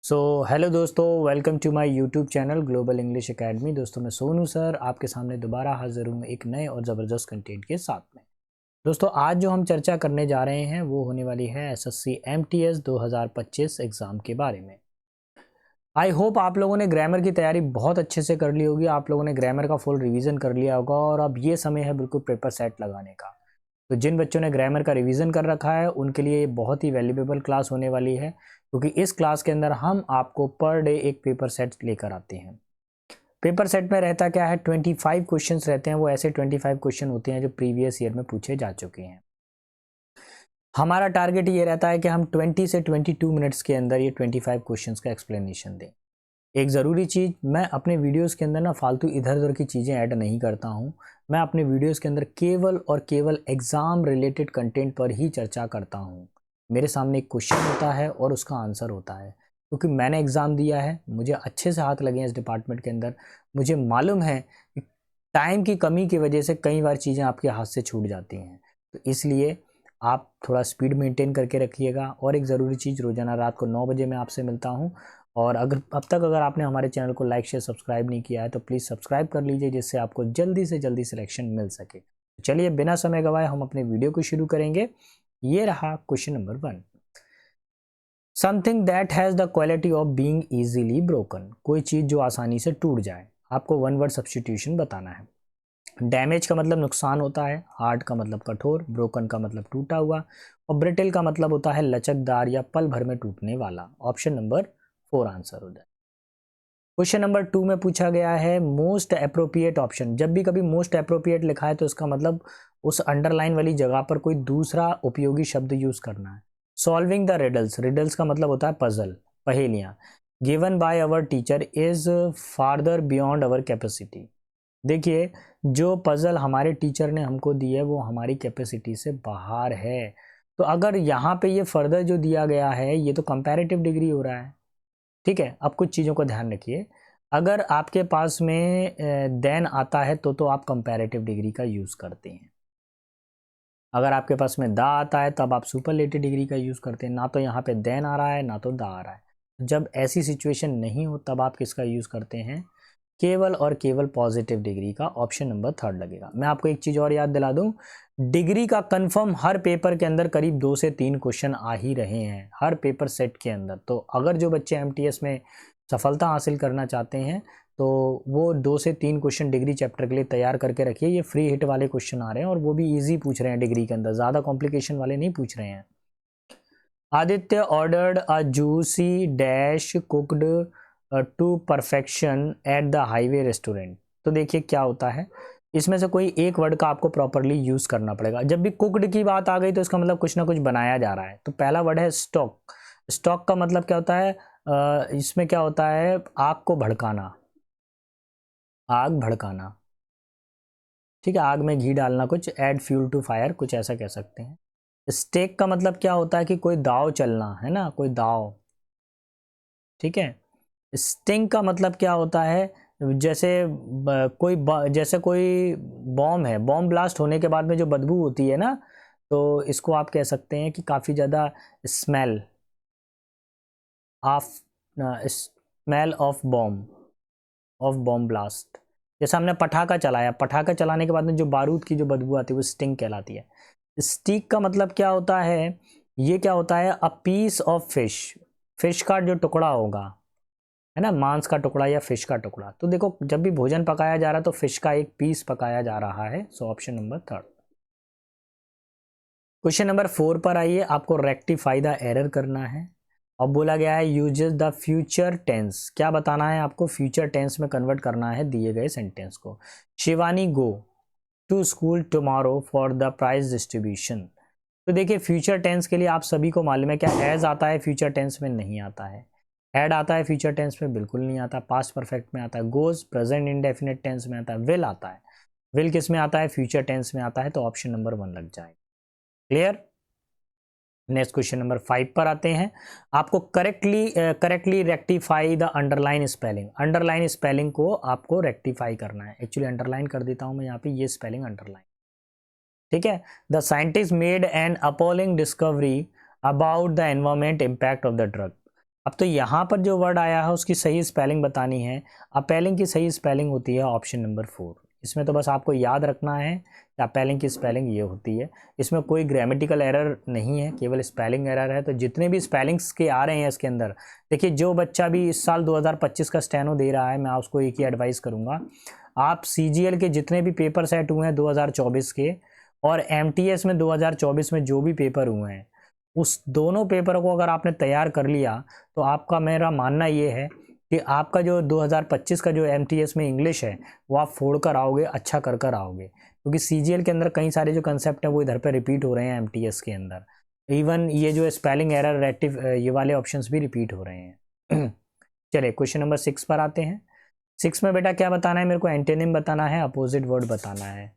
सो hello दोस्तों, welcome to my YouTube channel Global English Academy. दोस्तों मैं सोनू सर आपके सामने दोबारा हाजिर हूँ एक नए और ज़बरदस्त कंटेंट के साथ में। दोस्तों आज जो हम चर्चा करने जा रहे हैं वो होने वाली है एसएससी एमटीएस 2025 एग्ज़ाम के बारे में। आई होप आप लोगों ने ग्रामर की तैयारी बहुत अच्छे से कर ली होगी, आप लोगों ने ग्रामर का फुल रिवीजन कर लिया होगा और अब ये समय है बिल्कुल पेपर सेट लगाने का। तो जिन बच्चों ने ग्रामर का रिवीजन कर रखा है उनके लिए ये बहुत ही वैल्यूएबल क्लास होने वाली है, क्योंकि इस क्लास के अंदर हम आपको पर डे एक पेपर सेट लेकर आते हैं। पेपर सेट में रहता क्या है, 25 क्वेश्चंस रहते हैं। वो ऐसे 25 क्वेश्चन होते हैं जो प्रीवियस ईयर में पूछे जा चुके हैं। हमारा टारगेट ये रहता है कि हम 20 से 22 मिनट्स के अंदर ये 25 क्वेश्चंस का एक्सप्लेनेशन दें। एक ज़रूरी चीज़, मैं अपने वीडियोस के अंदर ना फालतू इधर उधर की चीज़ें ऐड नहीं करता हूँ। मैं अपने वीडियोस के अंदर केवल और केवल एग्ज़ाम रिलेटेड कंटेंट पर ही चर्चा करता हूँ। मेरे सामने एक क्वेश्चन होता है और उसका आंसर होता है, क्योंकि मैंने एग्ज़ाम दिया है, मुझे अच्छे से हाथ लगे हैं इस डिपार्टमेंट के अंदर। मुझे मालूम है कि टाइम की कमी की वजह से कई बार चीज़ें आपके हाथ से छूट जाती हैं। तो इसलिए आप थोड़ा स्पीड मेंटेन करके रखिएगा। और एक ज़रूरी चीज़, रोज़ाना रात को 9 बजे मैं आपसे मिलता हूँ। और अगर आपने हमारे चैनल को लाइक शेयर सब्सक्राइब नहीं किया है तो प्लीज़ सब्सक्राइब कर लीजिए, जिससे आपको जल्दी से जल्दी सिलेक्शन मिल सके। चलिए बिना समय गवाए हम अपने वीडियो को शुरू करेंगे। ये रहा question number 1। Something that has the quality of being easily broken. कोई चीज़ जो आसानी से टूट जाए। आपको वन वर्ड सब्स्टिट्यूशन बताना है। डैमेज का मतलब नुकसान होता है, हार्ड का मतलब कठोर, ब्रोकन का मतलब टूटा हुआ, और ब्रिटल का मतलब होता है लचकदार या पल भर में टूटने वाला। ऑप्शन नंबर 4 आंसर हो जाए। क्वेश्चन नंबर 2 में पूछा गया है मोस्ट अप्रोप्रिएट ऑप्शन। जब भी कभी मोस्ट अप्रोप्रिएट लिखा है तो इसका मतलब उस अंडरलाइन वाली जगह पर कोई दूसरा उपयोगी शब्द यूज करना है। सॉल्विंग द रिडल्स, रिडल्स का मतलब होता है पजल, पहेलियां। Given by our teacher is farther beyond our capacity. देखिए, जो पजल हमारे टीचर ने हमको दी है वो हमारी कैपेसिटी से बाहर है। तो अगर यहाँ पे ये फर्दर जो दिया गया है ये तो कंपैरेटिव डिग्री हो रहा है। ठीक है, अब कुछ चीज़ों को ध्यान रखिए। अगर आपके पास में देन आता है तो आप कंपैरेटिव डिग्री का यूज़ करते हैं। अगर आपके पास में दा आता है तब आप सुपरलेटिव डिग्री का यूज़ करते हैं। ना तो यहाँ पे देन आ रहा है ना तो दा आ रहा है। जब ऐसी सिचुएशन नहीं हो तब आप किसका यूज़ करते हैं, केवल और केवल पॉजिटिव डिग्री का। ऑप्शन नंबर 3 लगेगा। मैं आपको एक चीज़ और याद दिला दूं, डिग्री का कंफर्म हर पेपर के अंदर करीब 2 से 3 क्वेश्चन आ ही रहे हैं हर पेपर सेट के अंदर। तो अगर जो बच्चे एमटीएस में सफलता हासिल करना चाहते हैं तो वो 2 से 3 क्वेश्चन डिग्री चैप्टर के लिए तैयार करके रखिए। ये फ्री हिट वाले क्वेश्चन आ रहे हैं और वो भी ईजी पूछ रहे हैं, डिग्री के अंदर ज़्यादा कॉम्प्लिकेशन वाले नहीं पूछ रहे हैं। Aditya ordered a juicy dash cooked to perfection at the highway restaurant. तो देखिए क्या होता है, इसमें से कोई एक वर्ड का आपको प्रॉपरली यूज करना पड़ेगा। जब भी कुकड की बात आ गई तो इसका मतलब कुछ ना कुछ बनाया जा रहा है। तो पहला वर्ड है स्टॉक। स्टॉक का मतलब क्या होता है, इसमें क्या होता है, आग को भड़काना, आग भड़काना। ठीक है, आग में घी डालना, कुछ ऐड फ्यूल टू फायर, कुछ ऐसा कह सकते हैं। स्टेक का मतलब क्या होता है कि कोई दाव चलना है ना, कोई दाव। ठीक है। स्टिंग का मतलब क्या होता है, जैसे जैसे कोई बॉम्ब है, बॉम्ब ब्लास्ट होने के बाद में जो बदबू होती है ना, तो इसको आप कह सकते हैं कि काफ़ी ज़्यादा smell of smell of bomb blast. जैसे हमने पटाखा चलाया, पटाखा चलाने के बाद में जो बारूद की जो बदबू आती है वो स्टिंग कहलाती है। स्टीक का मतलब क्या होता है, ये क्या होता है, a piece of fish. Fish का जो टुकड़ा होगा, है ना, मांस का टुकड़ा या फिश का टुकड़ा। तो देखो जब भी भोजन पकाया जा रहा है तो फिश का एक पीस पकाया जा रहा है। So option number 3। Question number 4 पर आइए। आपको रेक्टिफाई द एरर करना है। अब बोला गया है यूजेस द फ्यूचर टेंस। क्या बताना है आपको, फ्यूचर टेंस में कन्वर्ट करना है दिए गए सेंटेंस को। Shivani go to school tomorrow for the prize distribution. तो देखिए फ्यूचर टेंस के लिए आप सभी को मालूम है क्या एज आता है, फ्यूचर टेंस में नहीं आता है। हैड आता है फ्यूचर टेंस में बिल्कुल नहीं आता। पास्ट परफेक्ट में आता है। गोज प्रेजेंट इंडेफिनिट टेंस में आता है। विल आता है। विल किस में आता है, फ्यूचर टेंस में आता है। तो ऑप्शन नंबर 1 लग जाए। क्लियर। नेक्स्ट क्वेश्चन नंबर 5 पर आते हैं। आपको correctly rectify the underline spelling. Underline spelling को आपको रेक्टिफाई करना है। एक्चुअली अंडरलाइन कर देता हूं मैं यहाँ पे, ये स्पेलिंग अंडरलाइन। ठीक है। The scientist made an appalling discovery about the environment impact of the drug. अब तो यहाँ पर जो वर्ड आया है उसकी सही स्पेलिंग बतानी है। अपेलिंग की सही स्पेलिंग होती है ऑप्शन नंबर 4। इसमें तो बस आपको याद रखना है कि अपेलिंग की स्पेलिंग ये होती है। इसमें कोई ग्रामेटिकल एरर नहीं है, केवल स्पेलिंग एरर है। तो जितने भी स्पेलिंग्स के आ रहे हैं इसके अंदर, देखिए जो बच्चा भी इस साल 2025 का स्टेनो दे रहा है, मैं उसको एक ही एडवाइस करूँगा, आप CGL के जितने भी पेपर सेट हुए हैं 2024 के और MTS में 2024 में जो भी पेपर हुए हैं, उस दोनों पेपर को अगर आपने तैयार कर लिया तो आपका, मेरा मानना ये है कि आपका जो 2025 का जो MTS में इंग्लिश है वो आप फोड़ कर आओगे, अच्छा कर कर आओगे। क्योंकि CGL के अंदर कई सारे जो कंसेप्ट हैं वो इधर पे रिपीट हो रहे हैं MTS के अंदर। इवन ये जो स्पेलिंग एरर रेक्टिव ये वाले ऑप्शंस भी रिपीट हो रहे हैं। चलिए क्वेश्चन नंबर 6 पर आते हैं। 6 में बेटा क्या बताना है मेरे को? एंटोनिम बताना है, अपोजिट वर्ड बताना है।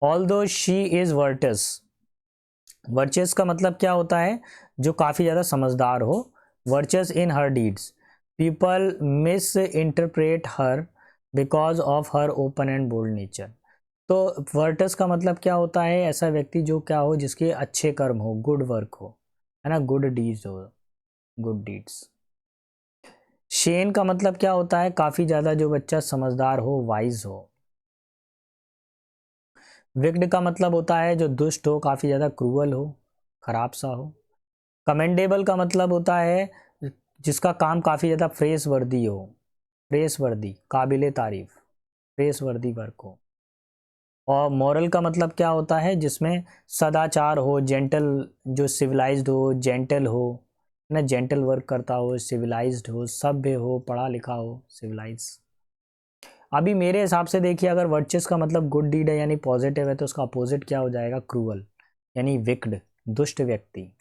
ऑल्दो शी इज वर्टस, वर्चस का मतलब क्या होता है? जो काफ़ी ज़्यादा समझदार हो। Virtues in her deeds, people misinterpret her because of her open and bold nature. तो वर्टस का मतलब क्या होता है? ऐसा व्यक्ति जो क्या हो, जिसके अच्छे कर्म हो, गुड वर्क हो, है ना, गुड डीड्स हो, गुड डीड्स। शेन का मतलब क्या होता है? काफ़ी ज़्यादा जो बच्चा समझदार हो, वाइज हो। विक्ड का मतलब होता है जो दुष्ट हो, काफ़ी ज़्यादा क्रूअल हो, खराब सा हो। कमेंडेबल का मतलब होता है जिसका काम काफ़ी ज़्यादा प्रेस वर्दी हो, प्रेस वर्दी, काबिल तारीफ, प्रेस वर्दी वर्क हो। और मॉरल का मतलब क्या होता है? जिसमें सदाचार हो, जेंटल, जो सिविलाइज्ड हो, जेंटल हो, ना, जेंटल वर्क करता हो, सिविलाइज्ड हो, सभ्य हो, पढ़ा लिखा हो, सिविलाइज। अभी मेरे हिसाब से देखिए, अगर वर्चस का मतलब गुड डीड है यानी पॉजिटिव है, तो उसका अपोजिट क्या हो जाएगा? क्रूअल यानी विक्ड, दुष्ट व्यक्ति।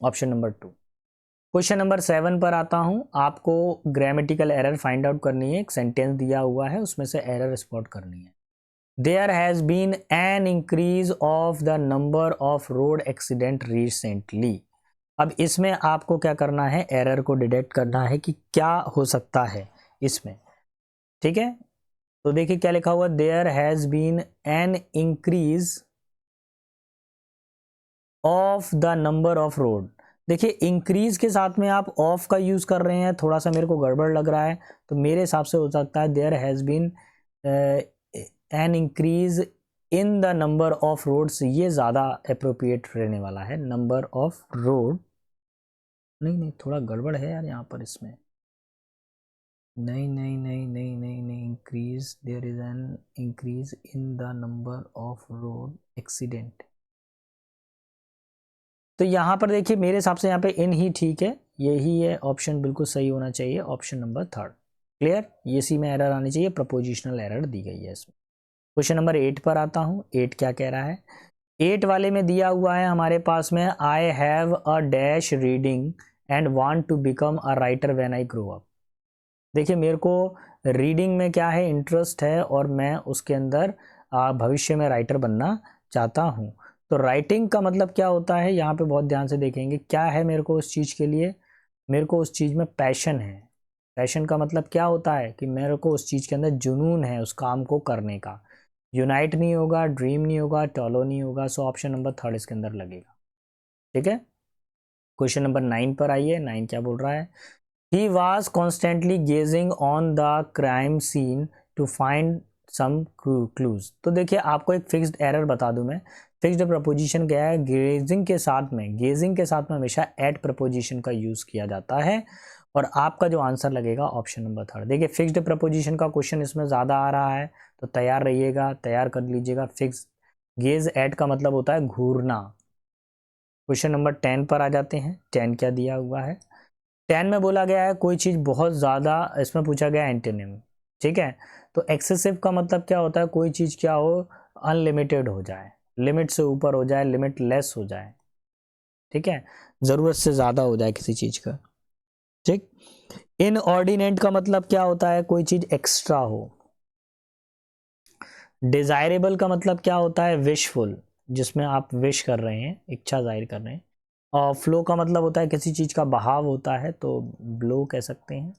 Option number 2। क्वेश्चन नंबर 7 पर आता हूं। आपको ग्रामेटिकल एरर फाइंड आउट करनी है। एक सेंटेंस दिया हुआ है, उसमें से एरर स्पॉट करनी है। There has been an increase of the number of road accident recently. अब इसमें आपको क्या करना है? एरर को डिटेक्ट करना है कि क्या हो सकता है इसमें। ठीक है, तो देखिए क्या लिखा हुआ, there has been an increase of the number of road. देखिए इंक्रीज के साथ में आप ऑफ का यूज कर रहे हैं, थोड़ा सा मेरे को गड़बड़ लग रहा है। तो मेरे हिसाब से हो सकता है there has been an increase in the number of roads, ये ज़्यादा अप्रोप्रिएट रहने वाला है। नंबर ऑफ रोड, नहीं नहीं, थोड़ा गड़बड़ है यार यहाँ पर इसमें। नहीं नहीं नहीं नहीं नहीं नहीं, increase, there is an increase in the number of road accident. तो यहाँ पर देखिए मेरे हिसाब से यहाँ पे इन ही ठीक है, यही है ऑप्शन, बिल्कुल सही होना चाहिए ऑप्शन नंबर 3। क्लियर, ये सी में एरर आनी चाहिए, प्रपोजिशनल एरर दी गई है इसमें। क्वेश्चन नंबर 8 पर आता हूँ। 8 क्या कह रहा है? 8 वाले में दिया हुआ है हमारे पास में, I have a dash reading and want to become a writer when I grow up. देखिए मेरे को रीडिंग में क्या है, इंटरेस्ट है, और मैं उसके अंदर भविष्य में राइटर बनना चाहता हूँ। तो राइटिंग का मतलब क्या होता है? यहाँ पे बहुत ध्यान से देखेंगे क्या है मेरे को उस चीज़ के लिए। मेरे को उस चीज़ में पैशन है। पैशन का मतलब क्या होता है? कि मेरे को उस चीज़ के अंदर जुनून है उस काम को करने का। यूनाइट नहीं होगा, ड्रीम नहीं होगा, टॉलो नहीं होगा। सो ऑप्शन नंबर 3 इसके अंदर लगेगा। ठीक है, क्वेश्चन नंबर 9 पर आइए। 9 क्या बोल रहा है? He was constantly gazing on the crime scene to find some clues। तो देखिए आपको एक फिक्स्ड एरर बता दूं मैं। फिक्स्ड प्रपोजिशन क्या है? गेजिंग के साथ में, गेजिंग के साथ में हमेशा एट प्रपोजिशन का यूज किया जाता है। और आपका जो आंसर लगेगा ऑप्शन नंबर 3। देखिए फिक्स्ड प्रपोजिशन का क्वेश्चन इसमें ज़्यादा आ रहा है, तो तैयार रहिएगा, तैयार कर लीजिएगा। फिक्स गेज एट का मतलब होता है घूरना। क्वेश्चन नंबर 10 पर आ जाते हैं। 10 क्या दिया हुआ है? 10 में बोला गया है कोई चीज़ बहुत ज़्यादा, इसमें पूछा गया एंटोनिम। ठीक है, तो एक्सेसिव का मतलब क्या होता है? कोई चीज़ क्या हो, अनलिमिटेड हो जाए, लिमिट से ऊपर हो जाए, लिमिट लेस हो जाए। ठीक है, ज़रूरत से ज़्यादा हो जाए किसी चीज़ का। ठीक, इनऑर्डिनेट का मतलब क्या होता है? कोई चीज़ एक्स्ट्रा हो। डिजायरेबल का मतलब क्या होता है? विशफुल, जिसमें आप विश कर रहे हैं, इच्छा जाहिर कर रहे हैं। और फ्लो का मतलब होता है किसी चीज़ का बहाव होता है, तो ब्लो कह सकते हैं।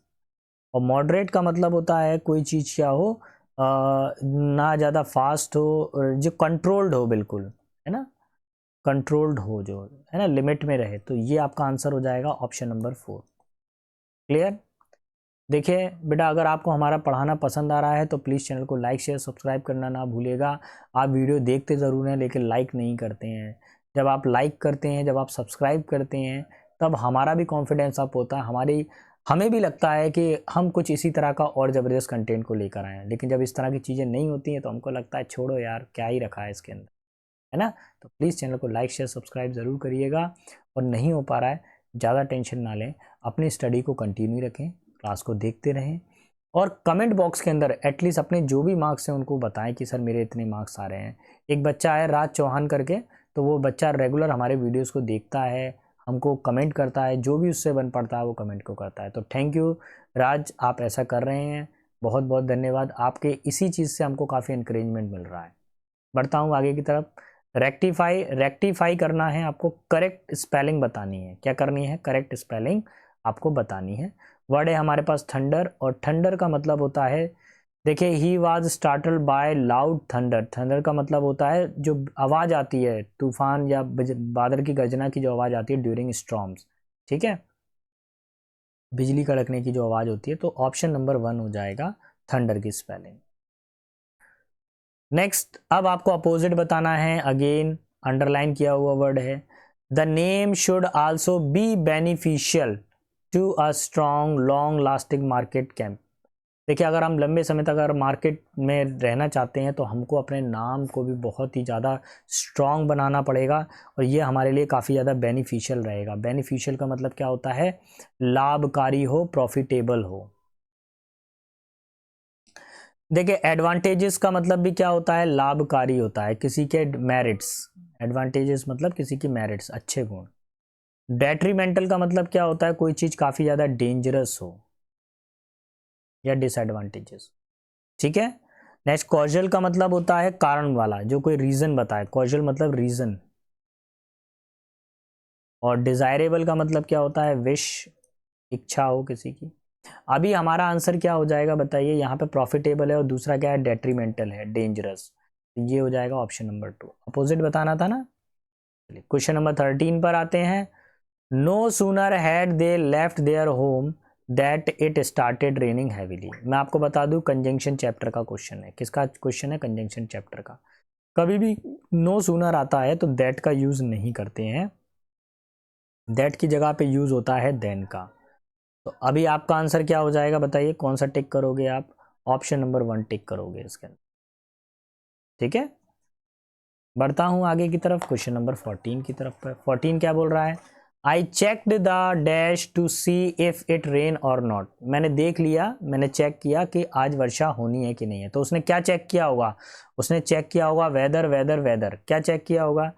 और मॉडरेट का मतलब होता है कोई चीज़ क्या हो, ना ज़्यादा फास्ट हो, जो कंट्रोल्ड हो बिल्कुल, है ना। कंट्रोल्ड हो, जो है ना लिमिट में रहे, तो ये आपका आंसर हो जाएगा ऑप्शन नंबर 4। क्लियर? देखिए बेटा, अगर आपको हमारा पढ़ाना पसंद आ रहा है तो प्लीज़ चैनल को लाइक शेयर सब्सक्राइब करना ना भूलिएगा। आप वीडियो देखते ज़रूर हैं लेकिन लाइक नहीं करते हैं। जब आप लाइक करते हैं, जब आप सब्सक्राइब करते हैं, तब हमारा भी कॉन्फिडेंस अप होता है, हमें भी लगता है कि हम कुछ इसी तरह का और ज़बरदस्त कंटेंट को लेकर आए हैं। लेकिन जब इस तरह की चीज़ें नहीं होती हैं तो हमको लगता है छोड़ो यार, क्या ही रखा है इसके अंदर, है ना। तो प्लीज़ चैनल को लाइक शेयर सब्सक्राइब ज़रूर करिएगा। और नहीं हो पा रहा है, ज़्यादा टेंशन ना लें, अपनी स्टडी को कंटिन्यू रखें, क्लास को देखते रहें और कमेंट बॉक्स के अंदर एटलीस्ट अपने जो भी मार्क्स हैं उनको बताएं कि सर मेरे इतने मार्क्स आ रहे हैं। एक बच्चा है राज चौहान करके, तो वो बच्चा रेगुलर हमारे वीडियोस को देखता है, हमको कमेंट करता है, जो भी उससे बन पड़ता है वो कमेंट को करता है। तो थैंक यू राज, आप ऐसा कर रहे हैं, बहुत बहुत धन्यवाद। आपके इसी चीज़ से हमको काफ़ी इंकरेजमेंट मिल रहा है। बढ़ता हूँ आगे की तरफ। रेक्टिफाई करना है आपको, करेक्ट स्पेलिंग बतानी है। क्या करनी है? करेक्ट स्पेलिंग आपको बतानी है। वर्ड है हमारे पास थंडर, और थंडर का मतलब होता है, देखिए he was startled by loud thunder. Thunder का मतलब होता है जो आवाज़ आती है तूफान या बादल की गर्जना की जो आवाज़ आती है ड्यूरिंग स्टॉर्म्स, ठीक है, बिजली कड़कने की जो आवाज़ होती है। तो ऑप्शन नंबर 1 हो जाएगा थंडर की स्पेलिंग। नेक्स्ट, अब आपको अपोजिट बताना है। अगेन अंडरलाइन किया हुआ वर्ड है, the name should also be beneficial to a strong long lasting market camp. देखिए, अगर हम लंबे समय तक अगर मार्केट में रहना चाहते हैं तो हमको अपने नाम को भी बहुत ही ज़्यादा स्ट्रॉन्ग बनाना पड़ेगा, और ये हमारे लिए काफ़ी ज़्यादा बेनिफिशियल रहेगा। बेनिफिशियल का मतलब क्या होता है? लाभकारी हो, प्रॉफिटेबल हो। देखिए, एडवांटेजेस का मतलब भी क्या होता है? लाभकारी होता है, किसी के मेरिट्स। एडवांटेजेस मतलब किसी की मेरिट्स, अच्छे गुण। डेट्रीमेंटल का मतलब क्या होता है? कोई चीज़ काफ़ी ज़्यादा डेंजरस हो या डिसएडवांटेजेस, ठीक है। नेक्स्ट, कॉजल का मतलब होता है कारण वाला, जो कोई रीज़न बताए। कॉजल मतलब रीज़न। और डिज़ायरेबल का मतलब क्या होता है? विश, इच्छा हो किसी की। अभी हमारा आंसर क्या हो जाएगा बताइए? यहाँ पे प्रॉफिटेबल है और दूसरा क्या है? डेट्रीमेंटल है, डेंजरस। ये हो जाएगा ऑप्शन नंबर 2। अपोजिट बताना था ना। चलिए क्वेश्चन नंबर 13 पर आते हैं। No sooner had they left their home that it started raining heavily. मैं आपको बता दूं, कंजंक्शन चैप्टर का क्वेश्चन है। किसका क्वेश्चन है? कंजंक्शन चैप्टर का। कभी भी नो सूनर आता है तो दैट का यूज नहीं करते हैं, दैट की जगह पे यूज होता है देन का। तो अभी आपका आंसर क्या हो जाएगा बताइए? कौन सा टिक करोगे आप? ऑप्शन नंबर 1 टिक करोगे इसके अंदर, ठीक है। बढ़ता हूं आगे की तरफ, क्वेश्चन नंबर 14 की तरफ पर। 14 क्या बोल रहा है? I checked the dash to see if it rain or not. मैंने देख लिया, मैंने चेक किया कि आज वर्षा होनी है कि नहीं है। तो उसने क्या चेक किया होगा? उसने चेक किया होगा वेदर वेदर वेदर। क्या चेक किया होगा?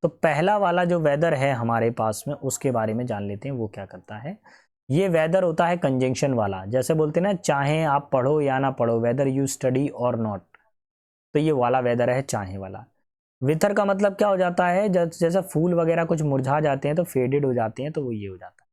तो पहला वाला जो वेदर है हमारे पास में, उसके बारे में जान लेते हैं। वो क्या करता है? ये वेदर होता है कंजंक्शन वाला। जैसे बोलते हैं ना, चाहे आप पढ़ो या ना पढ़ो, वेदर यू स्टडी और नॉट, तो ये वाला वेदर है चाहे वाला। विथर का मतलब क्या हो जाता है? जैसे फूल वगैरह कुछ मुरझा जाते हैं तो फेडेड हो जाते हैं, तो वो ये हो जाता है।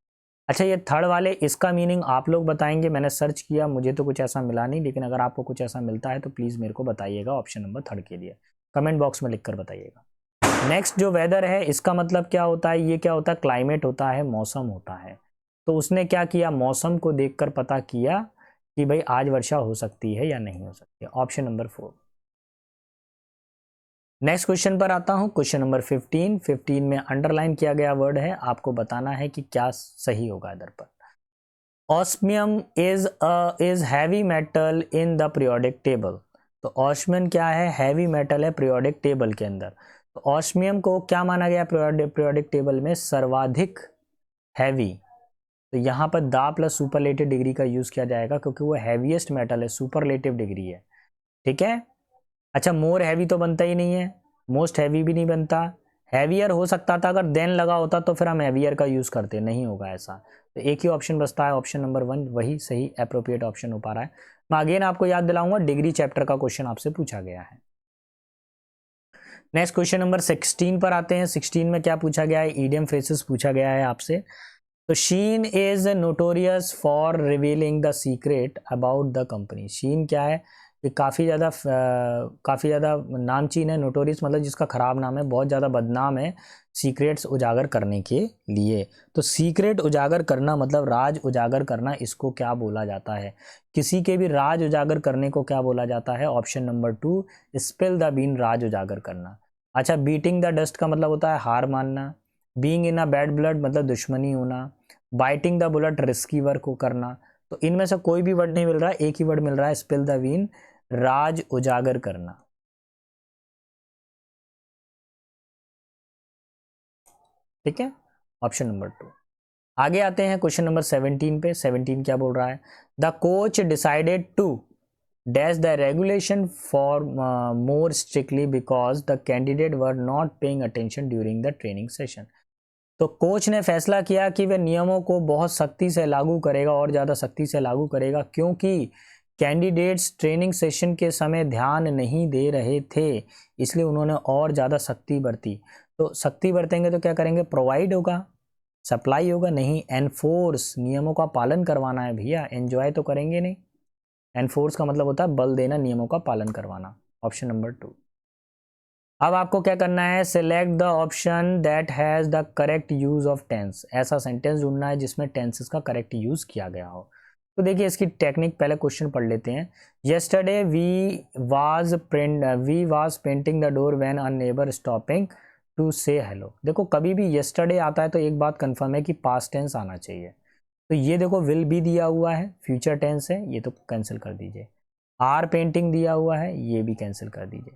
अच्छा, ये थर्ड वाले, इसका मीनिंग आप लोग बताएंगे। मैंने सर्च किया, मुझे तो कुछ ऐसा मिला नहीं, लेकिन अगर आपको कुछ ऐसा मिलता है तो प्लीज़ मेरे को बताइएगा। ऑप्शन नंबर 3 के लिए कमेंट बॉक्स में लिख कर बताइएगा। नेक्स्ट जो वेदर है, इसका मतलब क्या होता है? ये क्या होता है? क्लाइमेट होता है, मौसम होता है। तो उसने क्या किया? मौसम को देखकर पता किया कि भाई आज वर्षा हो सकती है या नहीं हो सकती है। Option number 4। नेक्स्ट क्वेश्चन पर आता हूं, क्वेश्चन नंबर 15। 15 में अंडरलाइन किया गया वर्ड है, आपको बताना है कि क्या सही होगा इधर पर। Osmium is heavy metal in the periodic table. तो ऑस्मियम क्या है? हैवी मेटल है पीरियोडिक टेबल के अंदर। तो ऑस्मियम को क्या माना गया पीरियोडिक टेबल में? सर्वाधिक हैवी। तो यहाँ पर दा प्लस सुपरलेटिव डिग्री का यूज किया जाएगा, क्योंकि वो हैवीएस्ट मेटल है, सुपरलेटिव डिग्री है, ठीक है। अच्छा, मोर हैवी तो बनता ही नहीं है, मोस्ट हैवी भी नहीं बनता। हैवियर हो सकता था, अगर देन लगा होता तो फिर हम हैवियर का यूज़ करते, नहीं होगा ऐसा। तो एक ही ऑप्शन बचता है, ऑप्शन नंबर 1, वही सही अप्रोप्रिएट ऑप्शन हो पा रहा है। मैं अगेन आपको याद दिलाऊंगा, डिग्री चैप्टर का क्वेश्चन आपसे पूछा गया है। नेक्स्ट क्वेश्चन नंबर 16 पर आते हैं। 16 में क्या पूछा गया है? ईडियम फ्रेजेस पूछा गया है आपसे। तो Shein is notorious for revealing the secret about the company. Shein क्या है? ये काफ़ी ज़्यादा नामचीन है, नोटोरियस मतलब जिसका ख़राब नाम है, बहुत ज़्यादा बदनाम है सीक्रेट्स उजागर करने के लिए। तो सीक्रेट उजागर करना मतलब राज उजागर करना, इसको क्या बोला जाता है? किसी के भी राज उजागर करने को क्या बोला जाता है? Option number 2 spill the bean, राज उजागर करना। अच्छा, बीटिंग द डस्ट का मतलब होता है हार मानना। Being in a bad blood मतलब दुश्मनी होना। Biting the bullet risky work को करना। तो इनमें से कोई भी वर्ड नहीं मिल रहा है, एक ही वर्ड मिल रहा है, स्पिल द बीन, राज उजागर करना। ठीक है, ऑप्शन नंबर 2। आगे आते हैं क्वेश्चन नंबर 17 पे। 17 क्या बोल रहा है? The coach decided to dash the regulation for more strictly because the candidate were not paying attention during the training session. तो कोच ने फैसला किया कि वह नियमों को बहुत सख्ती से लागू करेगा, और ज़्यादा सख्ती से लागू करेगा, क्योंकि कैंडिडेट्स ट्रेनिंग सेशन के समय ध्यान नहीं दे रहे थे, इसलिए उन्होंने और ज़्यादा सख्ती बरती। तो सख्ती बरतेंगे तो क्या करेंगे? प्रोवाइड होगा, सप्लाई होगा नहीं। एनफोर्स, नियमों का पालन करवाना है भैया, एंजॉय तो करेंगे नहीं। एनफोर्स का मतलब होता है बल देना, नियमों का पालन करवाना। Option number 2। अब आपको क्या करना है? Select the option that has the correct use of tense. ऐसा सेंटेंस ढूंढना है जिसमें टेंसेस का करेक्ट यूज किया गया हो। तो देखिए इसकी टेक्निक, पहले क्वेश्चन पढ़ लेते हैं। Yesterday we was painting the door when a neighbour stopping to say hello. देखो कभी भी येस्टरडे आता है तो एक बात कंफर्म है कि पास्ट टेंस आना चाहिए। तो ये देखो विल भी दिया हुआ है, फ्यूचर टेंस है, ये तो कैंसिल कर दीजिए। आर पेंटिंग दिया हुआ है, ये भी कैंसिल कर दीजिए।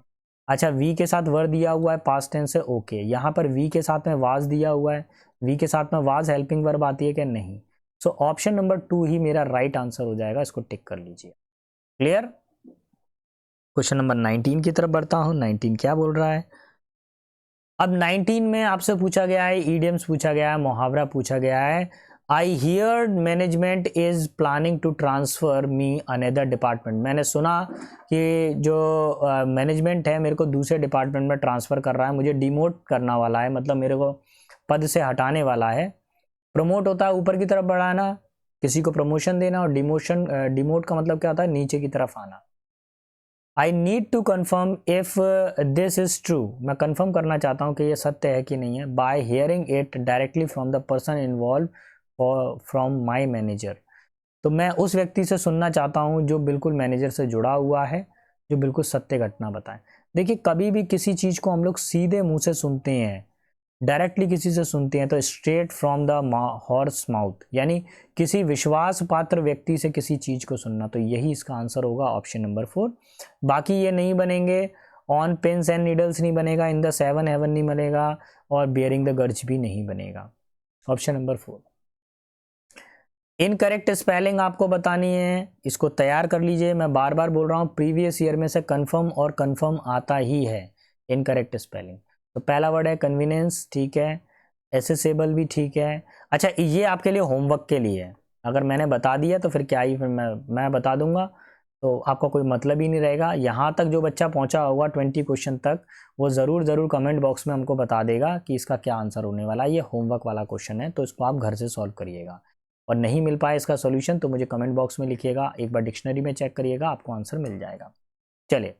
अच्छा, वी के साथ वर दिया हुआ है, पास्ट टेंस है, ओके। यहाँ पर वी के साथ में वाज दिया हुआ है, वी के साथ में वाज हेल्पिंग वर्ब आती है क्या? नहीं। सो ऑप्शन नंबर 2 ही मेरा राइट आंसर हो जाएगा, इसको टिक कर लीजिए। क्लियर? क्वेश्चन नंबर 19 की तरफ बढ़ता हूँ। 19 क्या बोल रहा है? अब 19 में आपसे पूछा गया है, ईडियम्स पूछा गया है, मुहावरा पूछा गया है। I hear management is planning to transfer me another department. मैंने सुना कि जो मैनेजमेंट है मेरे को दूसरे डिपार्टमेंट में ट्रांसफर कर रहा है, मुझे डिमोट करना वाला है, मतलब मेरे को पद से हटाने वाला है। प्रमोट होता है ऊपर की तरफ बढ़ाना, किसी को प्रमोशन देना, और डिमोट का मतलब क्या होता है? नीचे की तरफ आना। I need to confirm if this is true. मैं कन्फर्म करना चाहता हूँ कि ये सत्य है कि नहीं है। Bye hearing it directly from the person involve from my manager. तो मैं उस व्यक्ति से सुनना चाहता हूँ जो बिल्कुल मैनेजर से जुड़ा हुआ है, जो बिल्कुल सत्य घटना बताए। देखिए कभी भी किसी चीज़ को हम लोग सीधे मुंह से सुनते हैं, डायरेक्टली किसी से सुनते हैं, तो straight from the horse mouth, यानी किसी विश्वास पात्र व्यक्ति से किसी चीज़ को सुनना। तो यही इसका आंसर होगा, ऑप्शन नंबर 4। बाकी ये नहीं बनेंगे, ऑन पेन्स एंड नीडल्स नहीं बनेगा, इन द सेवन हेवन नहीं बनेगा, और बियरिंग द गर्ज भी नहीं बनेगा। Option number 4। इनकरेक्ट स्पेलिंग आपको बतानी है, इसको तैयार कर लीजिए। मैं बार बार बोल रहा हूँ, प्रीवियस ईयर में से कंफर्म और कंफर्म आता ही है इनकरेक्ट स्पेलिंग। तो पहला वर्ड है कन्वीनियंस, ठीक है। एसेसेबल भी ठीक है। अच्छा, ये आपके लिए होमवर्क के लिए है, अगर मैंने बता दिया तो फिर क्या ही, फिर मैं बता दूंगा तो आपका कोई मतलब ही नहीं रहेगा। यहाँ तक जो बच्चा पहुँचा होगा 20 क्वेश्चन तक, वो ज़रूर कमेंट बॉक्स में हमको बता देगा कि इसका क्या आंसर होने वाला है। ये होमवर्क वाला क्वेश्चन है, तो इसको आप घर से सॉल्व करिएगा। और नहीं मिल पाए इसका सॉल्यूशन तो मुझे कमेंट बॉक्स में लिखिएगा, एक बार डिक्शनरी में चेक करिएगा, आपको आंसर मिल जाएगा। चलिए,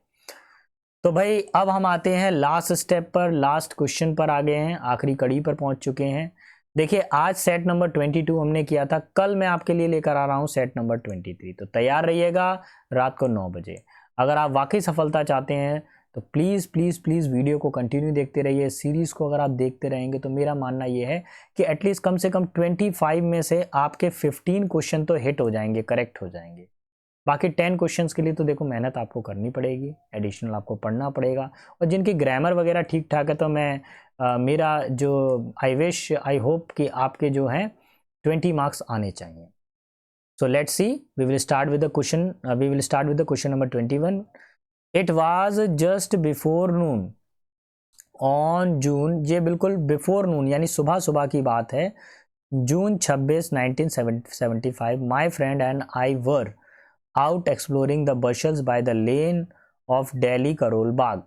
तो भाई अब हम आते हैं लास्ट स्टेप पर, लास्ट क्वेश्चन पर आ गए हैं, आखिरी कड़ी पर पहुंच चुके हैं। देखिए आज सेट नंबर 22 हमने किया था, कल मैं आपके लिए लेकर आ रहा हूं सेट नंबर 23। तो तैयार रहिएगा रात को 9 बजे। अगर आप वाकई सफलता चाहते हैं तो प्लीज़ प्लीज़ प्लीज़ वीडियो को कंटिन्यू देखते रहिए। सीरीज़ को अगर आप देखते रहेंगे तो मेरा मानना ये है कि एटलीस्ट कम से कम 25 में से आपके 15 क्वेश्चन तो हिट हो जाएंगे, करेक्ट हो जाएंगे। बाकी 10 क्वेश्चंस के लिए तो देखो मेहनत आपको करनी पड़ेगी, एडिशनल आपको पढ़ना पड़ेगा। और जिनकी ग्रामर वगैरह ठीक ठाक है तो मैं मेरा जो आई होप कि आपके जो हैं 20 मार्क्स आने चाहिए। So let's see, we will start with the question number 21। It was just before noon on June, ये बिल्कुल बिफोर नून यानी सुबह सुबह की बात है, जून 26 1975 my friend and I were out exploring the bushes by the lane of Delhi Karol Bagh,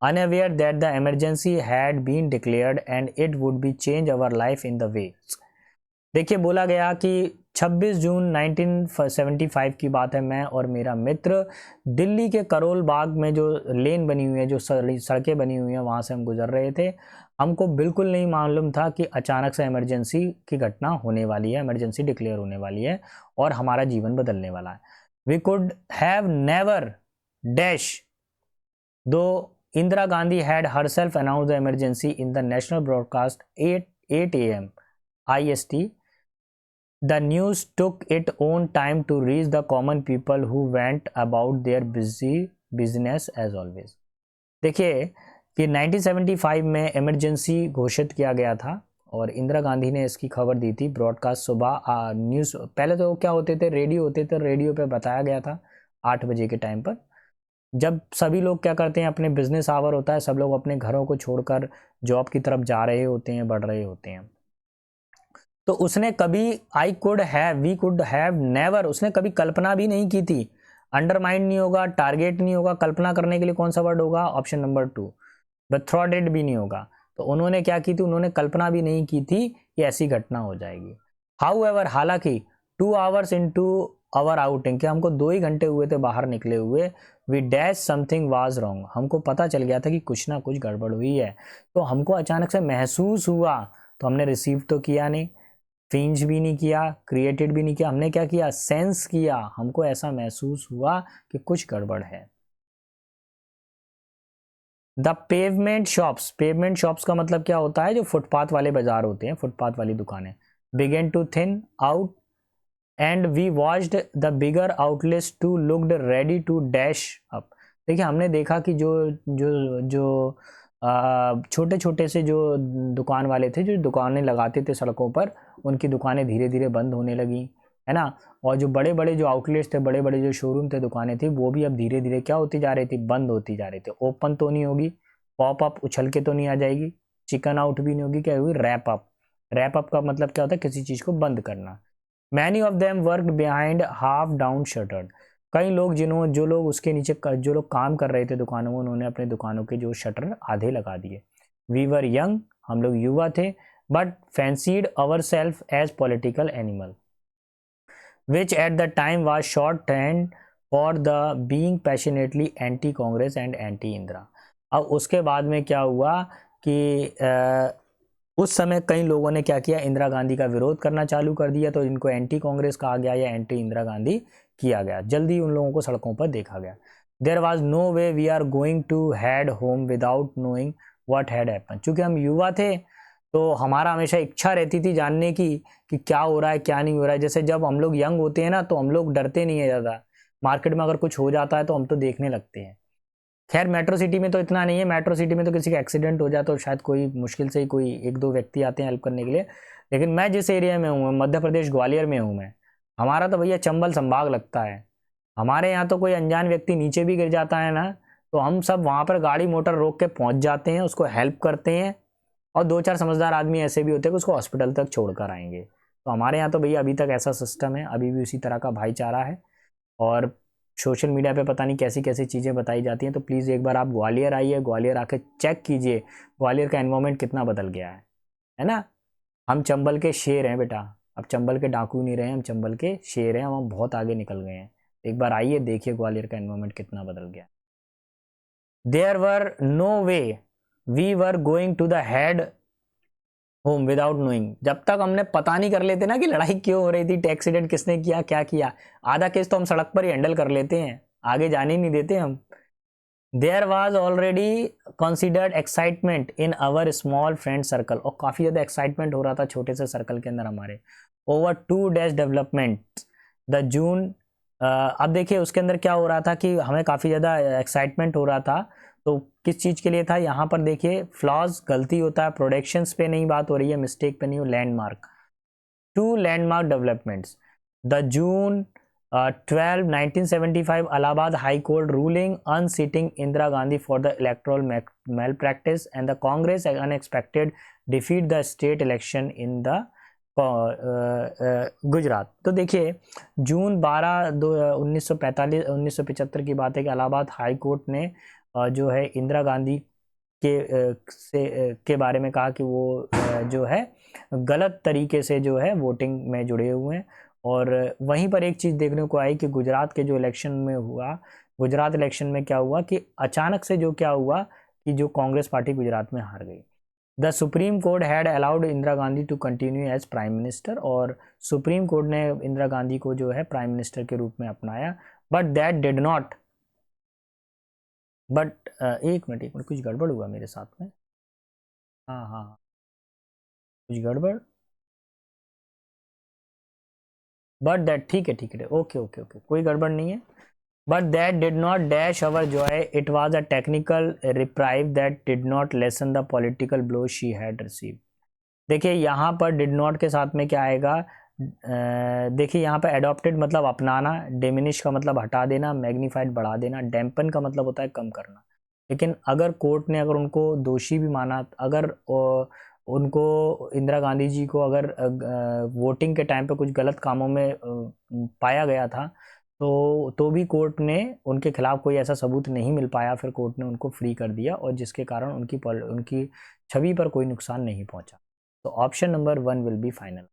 unaware that the emergency had been declared and it would be change our life in the way। देखिए बोला गया कि 26 जून 1975 की बात है। मैं और मेरा मित्र दिल्ली के करोल बाग में जो लेन बनी हुई है, जो सड़कें बनी हुई हैं, वहाँ से हम गुजर रहे थे। हमको बिल्कुल नहीं मालूम था कि अचानक से इमरजेंसी की घटना होने वाली है, इमरजेंसी डिक्लेयर होने वाली है और हमारा जीवन बदलने वाला है। We could have never dash to Indira Gandhi had herself announced the emergency in the national broadcast 8 a.m. IST. The news took its own time to reach the common people who went about their busy business as always. देखिए कि 1975 में emergency घोषित किया गया था और इंदिरा गांधी ने इसकी खबर दी थी ब्रॉडकास्ट सुबह न्यूज़। पहले तो क्या होते थे, रेडियो होते थे, रेडियो पे बताया गया था 8 बजे के टाइम पर, जब सभी लोग क्या करते हैं, अपने बिजनेस आवर होता है, सब लोग अपने घरों को छोड़कर जॉब की तरफ जा रहे होते हैं, बढ़ रहे होते हैं। तो उसने कभी वी कुड हैव नेवर, उसने कभी कल्पना भी नहीं की थी। अंडरमाइंड नहीं होगा, टारगेट नहीं होगा, कल्पना करने के लिए कौन सा वर्ड होगा, ऑप्शन नंबर 2। बेथ्रॉटेड भी नहीं होगा। तो उन्होंने क्या की थी, उन्होंने कल्पना भी नहीं की थी कि ऐसी घटना हो जाएगी। हाउएवर, हालांकि 2 आवर्स इनटू आवर आउटिंग, कि हमको 2 ही घंटे हुए थे बाहर निकले हुए, we dash something was wrong, हमको पता चल गया था कि कुछ ना कुछ गड़बड़ हुई है। तो हमको अचानक से महसूस हुआ, तो हमने रिसीव तो किया नहीं, फिंच भी नहीं किया, क्रिएटेड भी नहीं किया, हमने क्या किया, सेंस किया, हमको ऐसा महसूस हुआ कि कुछ गड़बड़ है। द पेवमेंट शॉप्स का मतलब क्या होता है, जो फुटपाथ वाले बाजार होते हैं, फुटपाथ वाली दुकानें, began to thin out and we watched the bigger outlets to looked ready to dash up. देखिए हमने देखा कि जो जो जो छोटे छोटे से जो दुकान वाले थे, जो दुकानें लगाते थे सड़कों पर, उनकी दुकानें धीरे धीरे बंद होने लगी, है ना। और जो बड़े बड़े जो आउटलेट्स थे, बड़े बड़े जो शोरूम थे, दुकानें थी, वो भी अब धीरे धीरे क्या होती जा रही थी, बंद होती जा रही थी। ओपन तो नहीं होगी, पॉप अप उछल के तो नहीं आ जाएगी, चिकन आउट भी नहीं होगी, क्या होगी, रैप अप। रैप अप का मतलब क्या होता है, किसी चीज़ को बंद करना। Many of them worked behind half down shattered, कई लोग जो लोग उसके नीचे जो लोग काम कर रहे थे दुकानों में, उन्होंने अपने दुकानों के जो शटर आधे लगा दिए। वी वर यंग, हम लोग युवा थे, but fancied our self as political animal which at the time was short hand for the being passionately anti Congress and anti Indira. अब उसके बाद में क्या हुआ कि उस समय कई लोगों ने क्या किया, इंदिरा गांधी का विरोध करना चालू कर दिया, तो इनको एंटी कांग्रेस कहा गया या एंटी इंदिरा गांधी किया गया। जल्दी उन लोगों को सड़कों पर देखा गया। There was no way we are going to head home without knowing what had happen. चूंकि हम युवा थे तो हमारा हमेशा इच्छा रहती थी जानने की कि क्या हो रहा है, क्या नहीं हो रहा है। जैसे जब हम लोग यंग होते हैं ना, तो हम लोग डरते नहीं है ज़्यादा, मार्केट में अगर कुछ हो जाता है तो हम तो देखने लगते हैं। खैर मेट्रो सिटी में तो इतना नहीं है, मेट्रो सिटी में तो किसी का एक्सीडेंट हो जाए तो शायद कोई मुश्किल से ही कोई 1-2 व्यक्ति आते हैं हेल्प करने के लिए। लेकिन मैं जिस एरिया में हूँ, मध्य प्रदेश ग्वालियर में हूँ मैं, हमारा तो भैया चंबल संभाग लगता है। हमारे यहाँ तो कोई अनजान व्यक्ति नीचे भी गिर जाता है ना, तो हम सब वहाँ पर गाड़ी मोटर रोक के पहुँच जाते हैं, उसको हेल्प करते हैं, और 2-4 समझदार आदमी ऐसे भी होते हैं कि उसको हॉस्पिटल तक छोड़ कर आएंगे। तो हमारे यहाँ तो भैया अभी तक ऐसा सिस्टम है, अभी भी उसी तरह का भाईचारा है। और सोशल मीडिया पे पता नहीं कैसी कैसी चीज़ें बताई जाती हैं, तो प्लीज़ एक बार आप ग्वालियर आइए, ग्वालियर आके चेक कीजिए ग्वालियर का एनवायरनमेंट कितना बदल गया है ना। हम चंबल के शेर हैं बेटा, अब चंबल के डाकू नहीं रहे, हम चंबल के शेर हैं, हम बहुत आगे निकल गए हैं। एक बार आइए देखिए ग्वालियर का एनवायरनमेंट कितना बदल गया। There were no way we were going to the head home without knowing. जब तक हमने पता नहीं कर लेते ना कि लड़ाई क्यों हो रही थी, एक्सीडेंट किसने किया, क्या किया, आधा केस तो हम सड़क पर ही हैंडल कर लेते हैं, आगे जाने नहीं देते हम। There was already considered excitement in our small friend circle, और काफ़ी ज़्यादा एक्साइटमेंट हो रहा था छोटे से सर्कल के अंदर हमारे, over 2 days development the June. अब देखिए उसके अंदर क्या हो रहा था कि हमें काफ़ी ज़्यादा एक्साइटमेंट हो रहा था, तो किस चीज़ के लिए था, यहाँ पर देखिए फ्लॉज, गलती होता है, प्रोडक्शंस पे नहीं बात हो रही है, मिस्टेक पे नहीं हो, landmark, 2 landmark developments, the June 12, 1975 Allahabad High Court ruling unseating Indira Gandhi for the electoral malpractice and the Congress unexpected defeat the state election in the Gujarat. तो देखिए जून 12 1975 की बात है कि इलाहाबाद हाई कोर्ट ने जो है इंदिरा गांधी के बारे में कहा कि वो जो है गलत तरीके से जो है वोटिंग में जुड़े हुए हैं, और वहीं पर एक चीज़ देखने को आई कि गुजरात के जो इलेक्शन में हुआ, गुजरात इलेक्शन में क्या हुआ कि अचानक से जो क्या हुआ कि जो कांग्रेस पार्टी गुजरात में हार गई। The Supreme Court had allowed Indira Gandhi to continue as prime minister, और सुप्रीम कोर्ट ने इंदिरा गांधी को जो है प्राइम मिनिस्टर के रूप में अपनाया, but that did not, but एक मिनट कुछ गड़बड़ हुआ मेरे साथ में। हाँ हाँ, कुछ गड़बड़, बट दैट, ठीक है, ओके ओके ओके, कोई गड़बड़ नहीं है। But that did not dash our Joy, it was a technical reprieve that did not lesson the political blow she had receive. देखिए यहाँ पर डिड नॉट के साथ में क्या आएगा, देखिए यहाँ पर एडॉप्टेड मतलब अपनाना, डिमिनिश का मतलब हटा देना, मैग्नीफाइड बढ़ा देना, डैम्पन का मतलब होता है कम करना। लेकिन अगर कोर्ट ने अगर उनको दोषी भी माना, अगर उनको इंदिरा गांधी जी को अगर वोटिंग के टाइम पे कुछ गलत कामों में पाया गया था, तो भी कोर्ट ने उनके खिलाफ कोई ऐसा सबूत नहीं मिल पाया, फिर कोर्ट ने उनको फ्री कर दिया, और जिसके कारण उनकी छवि पर कोई नुकसान नहीं पहुंचा। तो option number 1 will be final.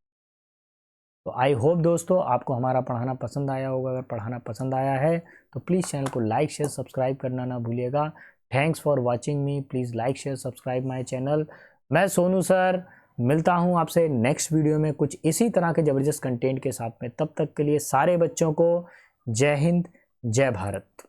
तो आई होप दोस्तों आपको हमारा पढ़ाना पसंद आया होगा। अगर पढ़ाना पसंद आया है तो प्लीज़ चैनल को लाइक शेयर सब्सक्राइब करना ना भूलिएगा। Thanks for watching me, please like share subscribe my channel. मैं सोनू सर मिलता हूँ आपसे नेक्स्ट वीडियो में कुछ इसी तरह के ज़बरदस्त कंटेंट के साथ में। तब तक के लिए सारे बच्चों को जय हिंद, जय भारत।